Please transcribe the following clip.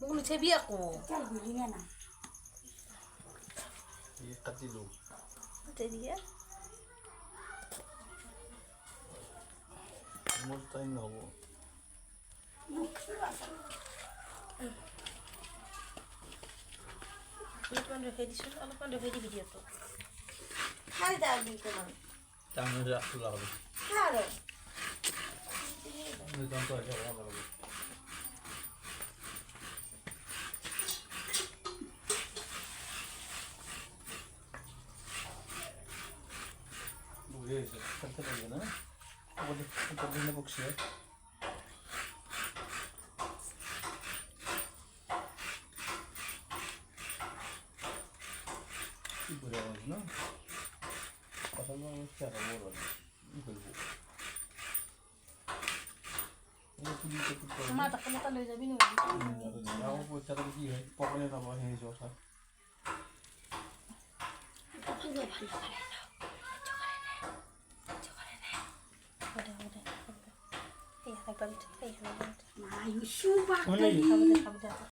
ওগুলো ছবি আকো চল গুলি না না ये कति लो উঠে দিয়ে मोर टाइम न हो অলপমান রেখে দিছো অলপমান রেখে দিবি দিয়া তো খাই দাবি তোমার टाइम राखु लागो খারো मैं तो ऐसा लागो ये करते रहेंगे ना ऊपर दिन में बुक्स है ये बुरा है ना पता नहीं क्या है वो वाला ये बोलो ये पुलिस के कुछ মা তাকে মত লই যাবি না ना वो पूछता था कि है पकड़ने का वो है जो था তুই ভালো করে এই হাতে পাবি এই হাতে মা ইসু বাকি খাবো